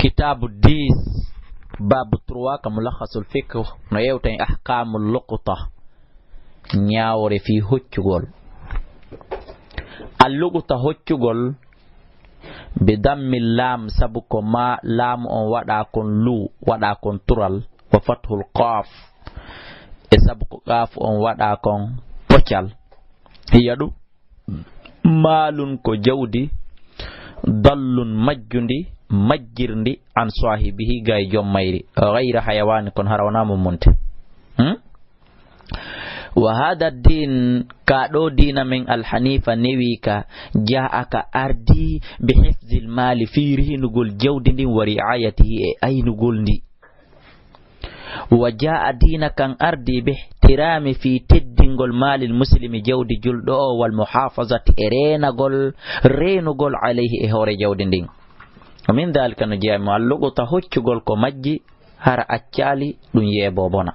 kitabu 10 babu 3 ka mulakhasul fiqh no yewtay ahkamul luqta nyaawore fi hoccugol al-luqta hoccugol bi dammil lam sabu ko ma lam on wada kon lu wada kon tural wa fathul qaf e sabu ko qaf on wada kon pocal yadu malun ko jawdi dallun majjundi majjirndi an sahibihi gay jommayri ghayra hayawan kon harawana mum monte wa hada din ka do dina min al hanifa newika jaaka ardi bi hifzil mali fi rihnugol jawdi ndin wa riayatihi e aynugol ndi wa jaa dina kan ardi bi ihtirami fi teddingol malil muslimi jawdi juldo wal muhafazati renugol alayhi e hore jawdi ndin min dalika no jeemi allugo hoccugol ko majji hara accali dum yebo bona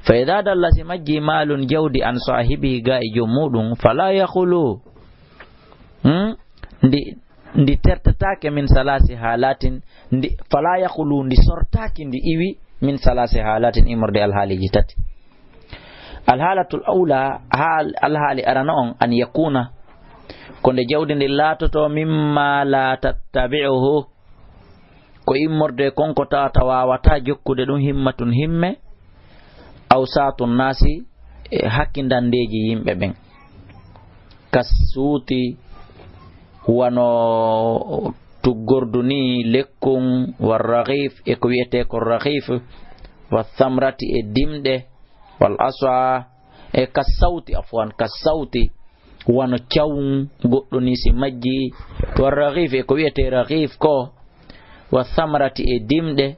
fa idha dallasi majji malun jawdi an sahibi ga e jomudum fala yakhulu ndi tertatake min salasi halatin ndi fala yakhulu ndi sortaki ndi iwi min salasi halatin imurde al haliji tati al halatul awla al hali arana on an yakuna konde jawdi ndi latoto mimma la tattabi'uhu ko immorde konko tata wawata jokkude dum himmatun himme aw satun nasi hakkindandeji yimbe ben kasuti wano tuggorduni lekkun warraghif e ko wiete ko raghif wa thamrati e dimde wal aswa e kasauti afwan kasauti wano chawun goddo ni si majji warraghif e ko wiete raghif ko wa thamrati e dimde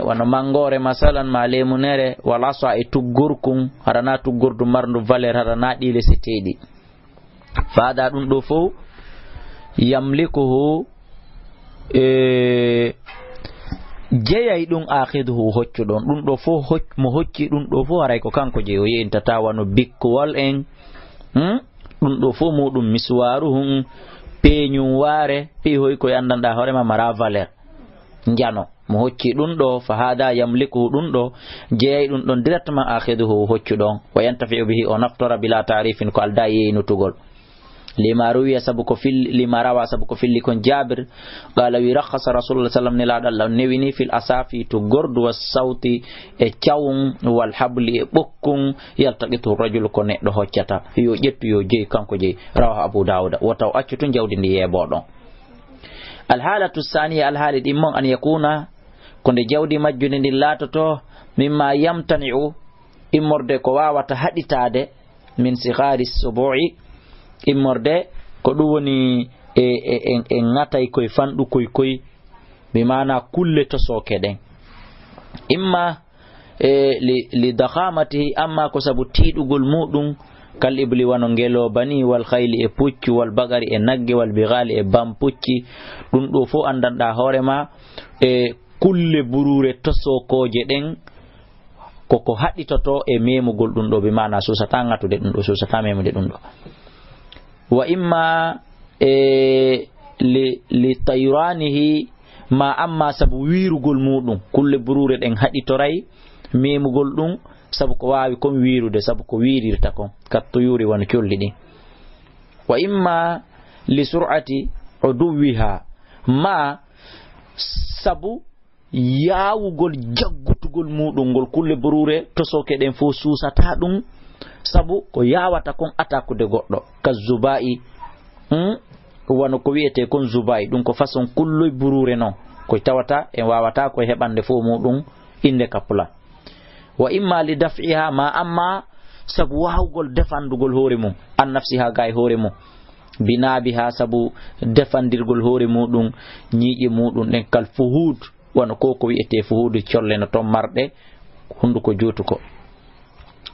wano mangore masalan ma lemunere wal aswa e tuggurkun harana tuggordu marndu valeur harana dile setedi faada dum do fo yamlikuhu jeyay dum akhiduhu hoccudon dum do fo mo hocci dum do fo haray ko kanko jeyo yentata wano bikkuwal en dum do fo mudum miswaruhum peñum ware fi hoy ko yandanda horema mara valeur njano mo hocci dum do fa hada yamliku dum do jeyay dum don directement akhiduhu hoccudon wa yantafi bihi o naftora bila ta'rifin ko alda yinutugol lima ruwiya sabuko fil lima rawa sabuko fil likon jabir qala wi rakhasa rasulullah sallallahu alaihi wasallam newini fil asafi to gordu was sauti e chawun wal habli e bokkun yaltaqitu rajul ko neddo hoccata yo jettu yo jeey kanko jeey rawa abu daud wataw accutu jawdi ndi yebodon al halatu thaniya al halid imman an yakuna konde jawdi majjude ndi latoto mimma yamtani'u immorde ko wawata haditade min sighari subu'i immorde ko dum woni e ngatay koy fandu koy bi mana kulle to sokeden imma li dakhamatihi amma ko sabu tidugol mudum kal ibli wano ngelo bani wal khayli e pucci wal bagari e nagge wal bighali e bam pucci dum do fo andanda horema e kulle burure to sokoje den koko haditoto e memugol dum do bi mana susata ngatude dum do susata memude dum do wa imma li tayranihi ma amma sabu wirugol mudum kulle burure den haditoray memugol dum sabu ko wawi kon wirude sabu ko wirirta kon katto yuri won colli din wa imma li sur'ati uduwiha ma sabu yaawugol jaggutugol mudum gol kulle burure to soke den fo susata dum sabu ko yawata kon atakude goddo kazubai wano ko wiete kon zubai dum ko façon kulloy burure non ko tawata en wawata ko hebande fo mudum inde kapula wa imma li daf'iha ma amma sabu wawgol defandugol hore mum an nafsiha gay hore mum binabiha sabu defandirgol hore mudum nyiije mudum den kal fuhud wano ko wiete fuhudu ciolle no to marde hunduko jotuko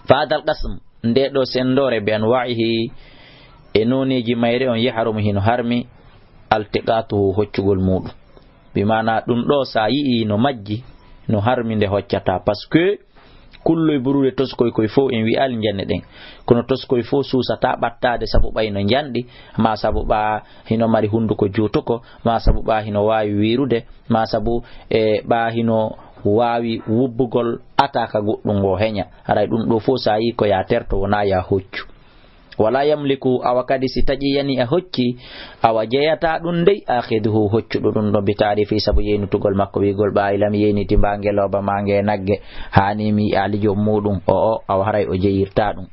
fadal qasm ndedo sendore be anwa'ihi e noneji mayre on yahrum hino harmi altiqatu hoccugol mudum bi mana dum do sa yi no majji no harmi nde hoccata parce que kullu burure toskoy koy fo en wi al janne den kono toskoy fo susata battade sabu bayno jandi ma sabu ba hino mari hunduko jutuko ma sabu ba hino wawi wirude ma sabu ba hino wawi wubbugol ataka goddum go henya aray dum do fo sayi ko ya terto wona ya hoccu wala yamliku awakadi sitaji yani a hocci awajeyata dum dey akhiduhu hoccu dum do bitari fi sabu yenutugol makko wi gol bayilam yeniti bangeloba mange nagge hani mi alijo mudum o aw haray o jeyirta dum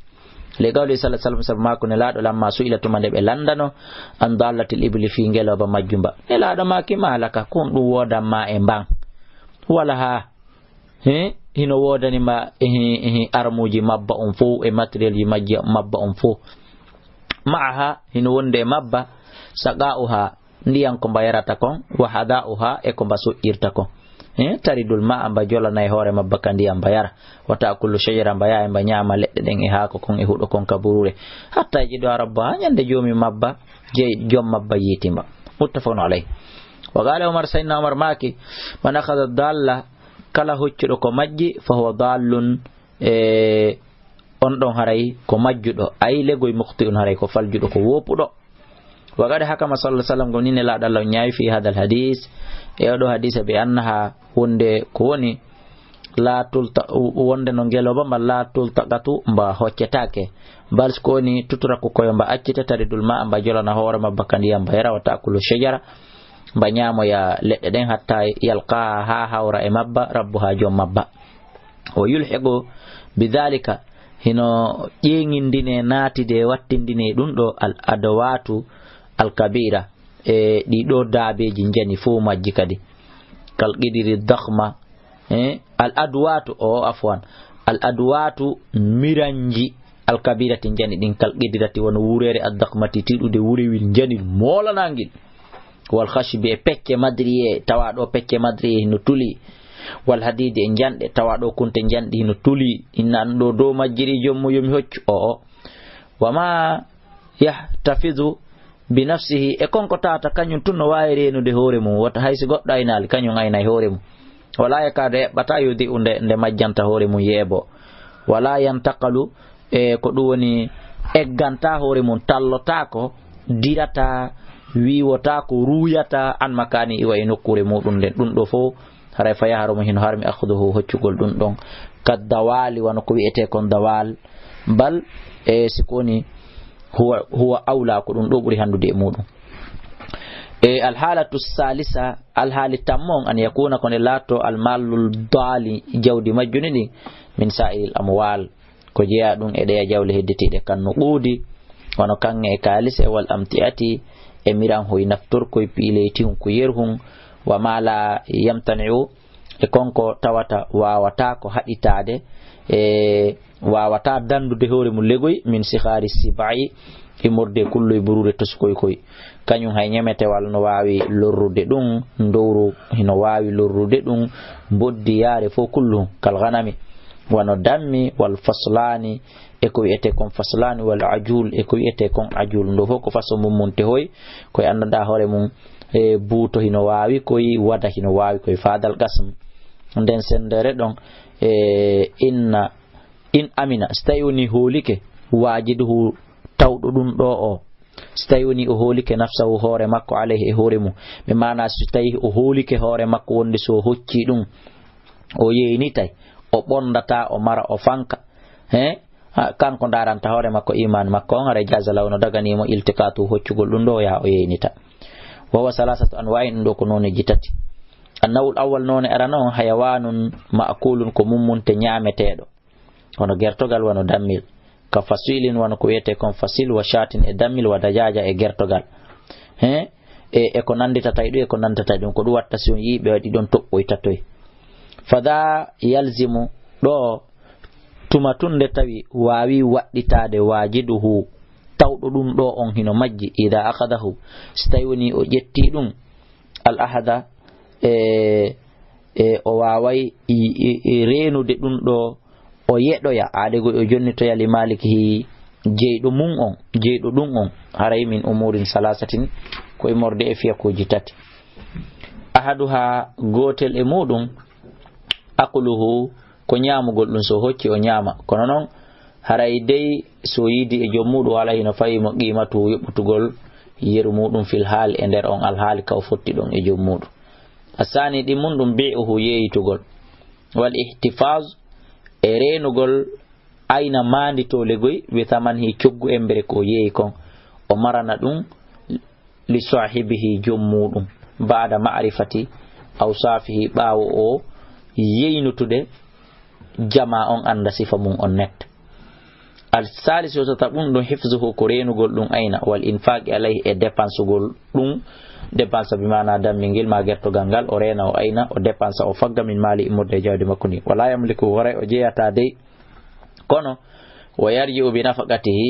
le gawli sallallahu alaihi wasallam makko ne laado lamma suila tumande be landano an dallatil ibli fi ngeloba majjumba ne laado maki malaka kon dum woda ma e bang wala ha hino wodani ma armuji mabba on fo e material yi majja mabba on fo maaha hino wonde mabba sagauha ndiyan ko bayarata kon wa hadauha e ko baso irta kon taridul ma amba jolana e hore mabba kan ndiyam bayara wata kullu shajara baya e nyama ledde den e haako kon e hudo kon kaburure hatta jido rabba nyande jomi mabba je jom mabba yitima muttafaqun alayhi wa qala umar sayyidina umar maki man akhadha dalla kala hoccudo ko majji fa huwa dallun on don haray ko majjudo ay legoy mukhtiun haray ko faljudo ko wopudo wa qad hakama sallallahu alaihi wasallam gonine la dallo nyaay fi hadal hadith e do hadith bi annaha wonde ko woni la tulta wonde no ngeloba ma la tulta gatu mba hoccetake bal ko ni tutura ko koyamba accita taridul ma amba jolana hore mabba kandiyam bayra wa taakulu shajara banyamo ya ledde den hatta yalqa ha hawra e mabba rabbuha jom mabba o yulhiqu bidhalika hino jengindine natide wattindine dum do al adawatu al kabira e di do daabeji jani fu majji kadi kal qidiri dakhma al adwatu o afwan al adwatu miranji al kabirati jani din kal qidirati won wurere ad dakhmati tidude wurewil jani molanangil wal khashbi pecce madriye tawado pecce madriye no tuli wal hadidi en jande tawado kunte jandi no tuli innan do majjiri jommo yomi hoccu o wama yahtafizu bi nafsihi e konko tata kanyun tunno wayrenu de hore mum wata haysi goddo aynal kanyun aynay hore mum wala yakade bata yudi unde nde majjanta hore mum yebo wala yantaqalu e ko dum woni egganta hore mum tallotako dirata wiwota ko ruyata an makani iwa e nokkure mudum den dum do fo haray fa yaharumo hino harmi akhuduhu hoccugol dum don kad dawali wana ko wiete kon dawal bal e sikoni huwa awla ko dum do buri handude mudum e al halatu salisa al halitamon an yakuna kon lato al malul dali jawdi majjunini min sa'il amwal ko jeya dum e de jawle hedditide kan no budi wana kange kalise wal amtiati e miran hoy naftor koy pileyti hun ko yerhun wa mala yamtani'u e konko tawata wawata ko haditade e wawata dandude hore mu legoy min sikhari sibai e morde kullu burure toskoy koy kanyum hay nyamete wal no wawi lorrude dum ndowru hino wawi lorrude dum boddi yare fo kullu kal ghanami wano dammi wal faslani e ko wiete kon faslani wal ajul e ko wiete kon ajul ndo fo ko faso mum munte hoy ko andada hore mum e buuto hino wawi koy wada hino wawi koy fadal gasm nden sendere don inna in amina stayuni holike wajiduhu tawdo dum do o stayuni o holike nafsahu hore makko alayhi e hore mum be mana so tawi o holike hore makko wonde so hocci dum o yeenitay o bondata o mara o fanka kanko daranta hore makko iman makko on ara jazala no dagani mo iltikatu hoccugol dum do ya o yeenita wa salasatu anwa'in do ko non jitati annawul awwal non arano hayawanun ma'kulun ko mummunte nyaametedo hono gertogal wano dammil ka fasilin wano ko yete kon fasil wa shatin e dammil wa dajaja e gertogal e ko nandita taydo e ko nandita dum ko du watta si on yibe wadi don tobboy tatoy fada yalzimu do tumatunde tawi wawi wadditade wajiduhu tawdo dum do on hino majji ida akhadahu stayuni o jetti dum al ahada o wawai renude dum do o yedoya adego o jonnito yali maliki jeydo mun on jeydo dum on haray min umurin salasatin koy morde e fiya ko jitati ahaduha gotel e mudum aqluhu ko nyamugol dum so hocci o nyama kono non haray dey so yidi e jommudo wala hino fayi mo qimatu yobutugol yeru mudum fil hal e der on al hal ka fotti don e jommudo asani dimun dum bi'uhu yeyitugol wal ihtifaz e renugol ayna mandi to legoy wi taman hi coggu embere ko yeyi kon o marana dum li sahibihi jommudum baada ma'rifati awsafihi bawo o yeyinutude jama on anda sifa mum on net al salisu tatabun dum hifzuhu ko renugol dum ayna wal infaqi alayhi e dépensugol dum dépense bi mana dammingil ma gerto gangal o rena o ayna o dépense o fagga min mali imurde jawdi makko ni wala yamliku wara o jeyata de kono wa yarji'u bi nafaqatihi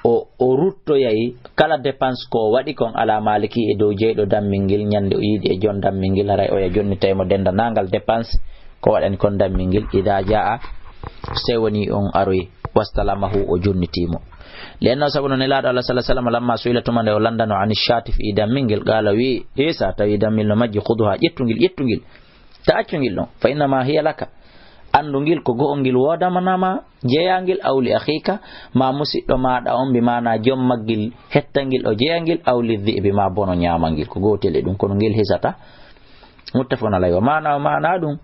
o rutto yayi kala dépense ko wadi kon ala maliki e dow jeydo dammingil nyande o yidi e jon dammingil haray o ya jonni taymo denda nangal dépense ko wadani kon dammingil ida jaa sewoni on aroy wastalamahu o jonnitimo لأنه سبحانه نلاد الله صلى الله عليه وسلم لما سئل تمن لندن عن الشات في دمينجل قال وي إيسا تاي دميل نمجي خذها يتونجل تأتونجل فإنما هي لك andungil ko goongil woda manama jeyangil aw li akhika ma musiddo maada on bi mana jommagil hettangil o jeyangil aw li dhibi ma bono nyamangil ko gotele dum kono ngil hisata muttafaqun alayhi wa mana dum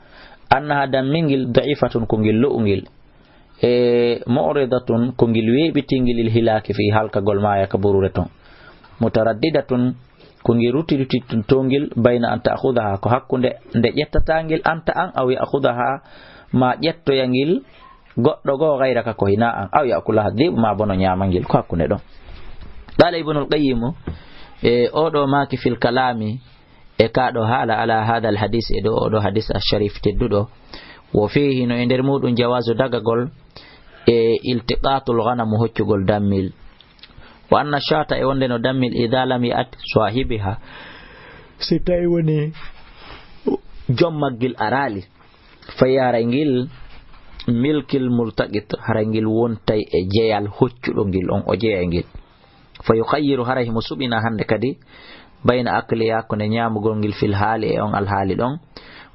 annaha dammingil da'ifatun ko ngil lu'ungil mu'ridatun ko ngil webitingil il hilaki fi halka gol maya ka burureton mutaraddidatun ko ngil rutiti tongil bayna an ta'khudha ko hakkunde nde jettatangil anta an aw ya'khudha ma jetto yangil goddo go gayra ka ko hina an aw yakula dib ma bono nyamangil ko hakkunde don dala ibnul qayyim odo maki fil kalami e kaado hala ala hada al hadith e do odo hadith al-sharif teddudo wo fihi no ender mudun jawazu dagagol e iltiqatul ghanam hoccugol dammil wa anna shata e wonde no dammil idha lam yat sahibiha sitay woni jommagil arali fayarangil milkil multaqit harangil wontay e jeyal hoccudo ngil on o jeyangil fayukhayyiru harahi musubina hande kadi bayna akliya ko ne nyamugol ngil fil hali e on al hali don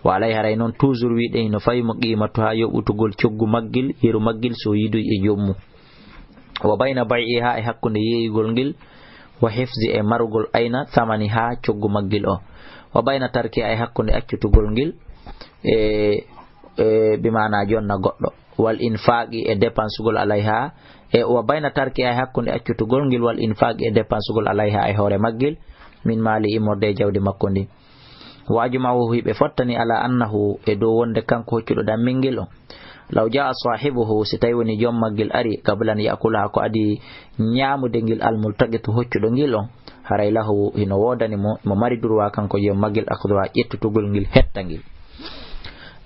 walay haray non toujours wiide no fay mo qimatu ha yobutugol cioggu maggil hiru maggil so yidu e jommu wa bayna bai'iha e hakkunde yeyigol ngil wa hifzi e marugol ayna thamani ha cioggu maggil o wa bayna tarki ay hakkunde accutugol ngil bimana jonna goddo wal infaqi e dépensugol alayha e wa bayna tarki ay hakkunde accutugol ngil wal infaqi e dépensugol alayha ay hore maggil min mali imorde jawdi makko ndi wajma'u hibe fottani ala annahu e do wonde kanko hoccudo dammingil on law jaa sahibuhu sitaywoni jom maggil ari qablan yakula ko adi nyaamude ngil al multaqitu hoccudo ngil on haray lahu hino wodani mo mari durwa kanko jom maggil akhdwa yettutugol ngil hettangil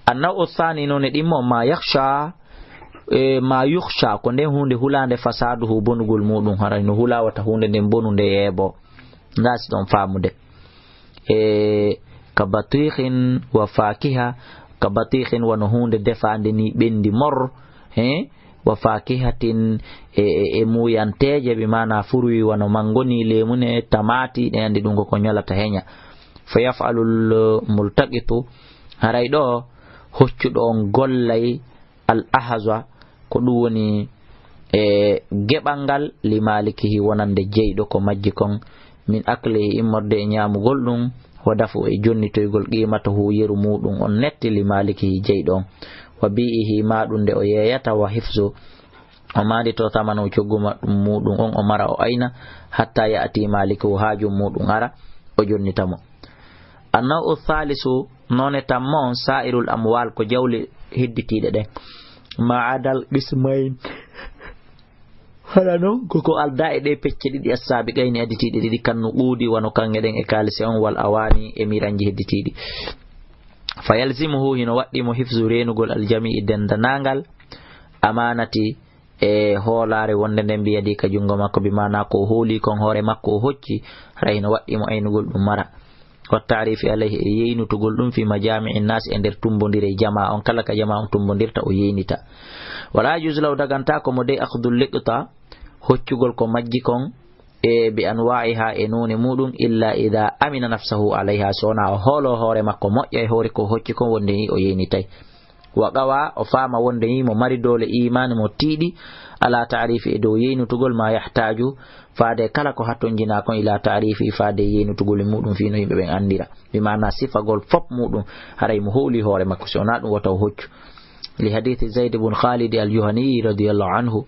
anna uthani non dimmo ma yakhsha ma yukhsha ko nde hunde hulande fasaduhu bonugol mudum haray no hulawata hunde den bonunde yebo ndasi don famude kabatikhin wa fakiha kabatikhin wa hunde defande ni bendi mor wa fakihatin muyanteje bi mana furui wano mangoni lemune tamati de andi dungo ko nyolata henya fayaf'alul multaqitu haray do hoccudo on gollay al ahza ko dum woni gebangal li malikihi wonande jeydo ko majji kon min akli immorde nyamugol dum wadafu e jonni toygol qimata hu yeru mudum on netti li maliki jeydo wa bihi madunde o yeyata wa hifzu o madi to tamano cioguma mudum on o mara o ayna hatta yaati maliku haaju mudum ara o jonnitamo anna uthalisu none tamon sa'irul amwal ko jawli hidditide de ma'adal bismain hala non koko alda e de pecce didi asabi gayni aditide didi kanno udi wano kangeden e kalisi on wal awani e miranji hedditidi fayalzimuhu hino waddi mo hifzu renugol aljami'i dendanangal amanati e holare wonde den biyadi ka jungo makko bi mana ko holi kon hore makko hocci rayno waddi mo aynugol dum mara wa ta'rifi alayhi yeynutugol dum fi majami'in nas e der tumbondire jama on kala ka jama on tumbondirta o yeynita wala juzlaw daganta ko mo de akhdul liqta hoccugol ko majji kon bi anwa'iha e noni mudum illa idha amina nafsahu alayha sona o holo hore makko moƴƴa e hore ko hocci ko wonde ni o yenitay wa qawa o fama wonde ni mo mari dole imani mo tiidi ala ta'rifi e dow yenutugol ma yahtaju faade kala ko hatton jina kon ila ta'rifi faade yenutugol mudum fi no yimbe ben andira bi maana sifagol fop mudum haray mo holi hore makko sona dum wata hoccu li hadithi Zaid ibn Khalid al-Juhani radiyallahu anhu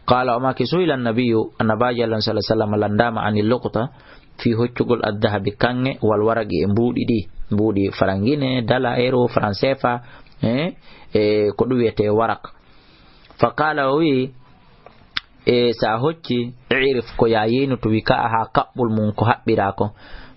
qala ma kisuila an-nabiyyu annabaji sallallahu alaihi wasallam landama anil luqta fi hoccugol ad-dhahabi kange wal waragi e mbudi farangine dala euro francefa ko ɗum wiyete warak fa qala wi sa hocci irif ko ya yenu to wika ha kaɓɓol mum ko haɓɓira ko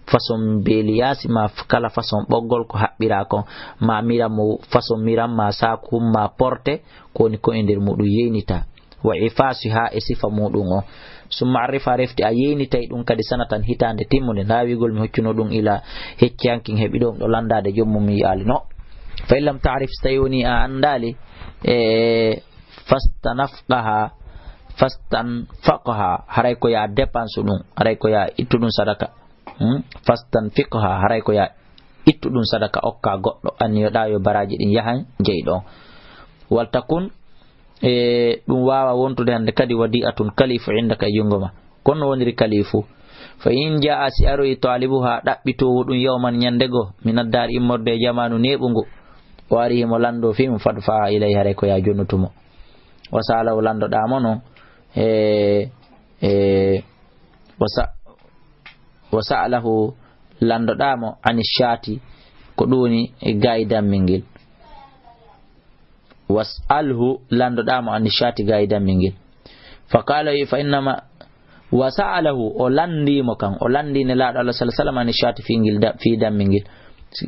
façon beliyasi ma kala façon ɓoggol ko haɓɓira ko ma miram mo façon miram ma sakum ma porte koni ko e nder muɗum yenita wa ifasi ha e sifa muɗum o summa arifa refti a yenitay ɗum kadi sanatan hitande timmude ndawigol mi hoccuno ɗum ila hecciyankin heɓi ɗum ɗo landade jommum mi yiyali no fa in lam ta'rif stayoni a andali fastanfaqaha haray ko ya dépense ɗum haray ko ya ittu ɗum sadaka fastanfiqaha haray ko ya ittu ɗum sadaka okka goɗɗo anniyoɗa yo baraji ɗin yahan jeyɗo waltakun ɗum wawa wontude hande kadi wadi'atun kalifu indaka e jungo ma kono woniri kalifu fa in jaa si aroyi talibuha ɗaɓɓitowo ɗum yawman nyandego min addari immorde e jamanu neɓugo o ari himo lando fimo fad fa ilay hare ko ya jonnutumo wasala o landoɗamo no wasa'alahu landoɗamo ani shati ko ɗuni e gayi dammingel was'alhu landoɗamo ani shati gayi dammingel fa qala fa innama wasa'alahu o landimo kan o landine laaɗo Allah sallallahu alaihi wasallam ani shati fi dammingel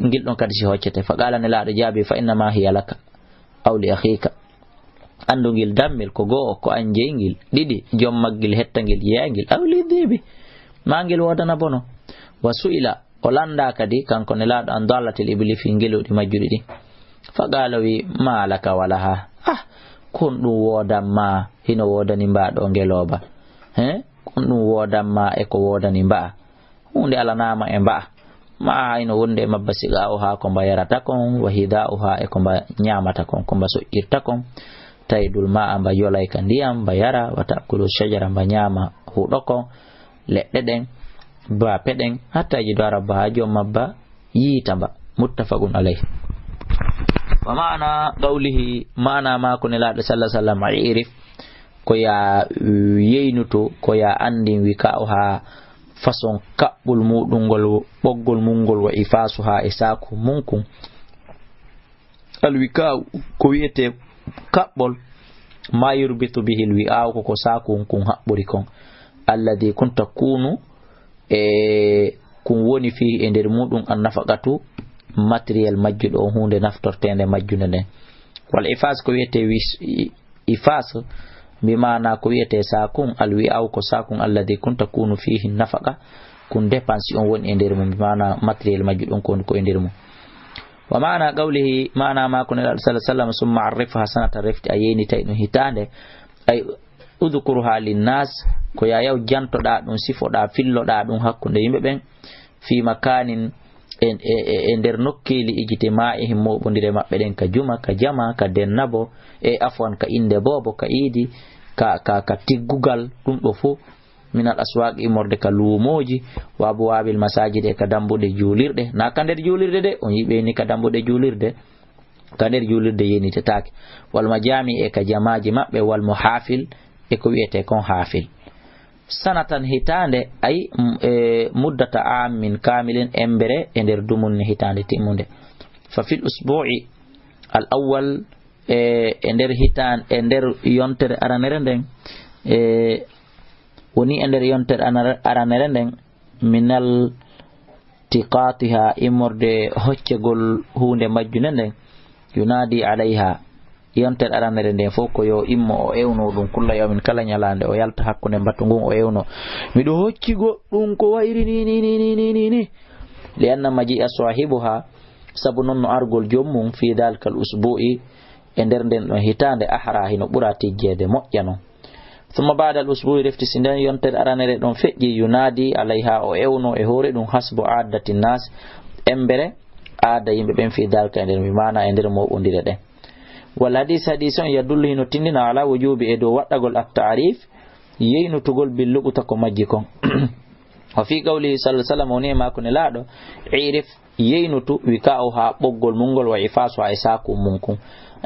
ngil ɗon kadi si hoccete fa qala ne laaɗo jaabi fa innama hiya laka aw li akhika andugil dammel ko go'o ko an jeygil ɗiɗi jom maggil hettangel yeyangel aw li debi mangel wodana bono wa su'ila o landa kadi kanko ne laaɗo an dallatil ibli fi ngeloɗi majjuɗi ɗi fa qala wi ma laka walaha kon ɗum wodanma hino wodani mbaɗo ngeloba kon ɗum wodanma e ko wodani mba'a hunde alanama e mba'a ma ino wonde mabba siga o ha ko mba yarata kon wa hida o ha e ko mba nyamata kon ko mba soƴƴirta kon taydul ma mba yolay ka ndiyam mba yara wa ta'kulu shajara mba nyama huɗo kon leɗɗe ɗen ba peɗen hatta jido arabba ha jom mabba yiita mba muttafaqun alayhi wa ma'ana qawlihi ma'ana ma ko nelaɗo sallallahu alaihi wasallam irif ko ya yeynuto ko ya andin wika o ha façon kaɓɓol muɗum ngol ɓoggol mungol wa ifasu ha e saku munkun alwika ko wiyete kaɓɓol ma yurbitu bihi alwi'aw ko saku kun haɓɓuri kon alladhi kunta kunu kun woni fi e nder muɗum an nafaqatu matériel majjuɗo on hunde naftortende majjunde nden wal ifas ko wiyete ifas bimana ko wiyete sakun alwi'aw ko sakun alladhi kunta kunu fihi nafaqa kun dépense on woni e nder mum bimana matériel majjuɗon ko e nder mum wa maana qawlihi maana ma kun sallallahu alaihi wasallam summa arifha sanata rifti ayeni tay ɗum hitande ay udhkuruha linnas ko yayaw jantoɗa ɗum sifoɗa filloɗa ɗum hakkunde yimɓe ɓen fi makanin e nder nokkeli ijtima'ihim moɓodire maɓɓe ɗen ka juma ka jama ka dennabo e afwan ka inde bobo ka iidi ka tiggugal ɗum ɗo fo minal aswaq imorde ka luumoji wa abwabil masajid e ka dambuɗe juulirɗe na ka nder juulirde de on yiɓe ni ka dambuɗe juulirde ka nder juulirde yenitetake wal majami e ka jamaji maɓɓe wal muhafil e ko wiyete kon hafil sanatan hitande ay muddata amin kamilin embere e nder dumunne hitande timmunde fa fil usbu'i al awwal e nder hitan e nder yontere aranere nden woni e nder yontere aranere nden minal tiqatiha imorde hoccegol hunde majjunde nden yunadi alayha yontere aranere nden fof ko yo immo o ewno ɗum kulla yawmin kala nyalande o yalta hakkunde mbattu ngun o ewno miɗo hocci goɗɗum ko wayri ni li anna maji'a sahibuha sabu noon no argol jommum fi dalkal usbu'i e nder nden ɗon hitande ahra hino ɓura tijjede moƴƴa non ثم بعد الأسبوع رفت سندان ينتر أرانر دون فجي ينادي عليها أو إونو إهوري دون حسب عادة الناس أمبره عادة يمبين في ذلك عند بمعنى عند المؤمنين ده. والحديث حديث يدل هنا تنين على وجوب إدو واتقول التعريف يينو تقول باللغة تكمجيكم. وفي قوله صلى الله عليه وسلم ونعم أكون لادو عرف يينو تو وكاؤها بقول منقول وعفاس وعساكم منكم.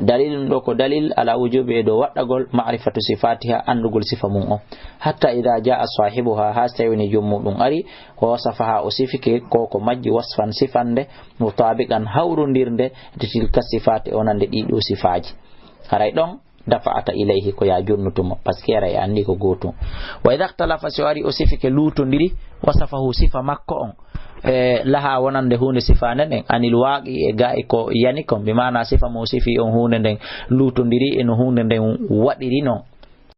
دليل دوكو دليل على وجوب إدو واتقول معرفة صفاتها أن نقول صفة منه حتى إذا جاء صاحبها هاستوين جمع أري ووصفها أصفك كوكو مجي وصفا صفا ده مطابقا هور ديرنده تلك الصفات أونان دي صفاج هراي دون دفعت إليه كو يا جنتم باسكيرا يا أني كو غوتو وإذا اختلف سواري أصفك لوتو ديري وصفه صفة مكو laha wonande hunde sifane den anil waqi e ga'i ko yani kon bi maana sifa mo sifi on hunde den lutondiri en hunde den wadiri non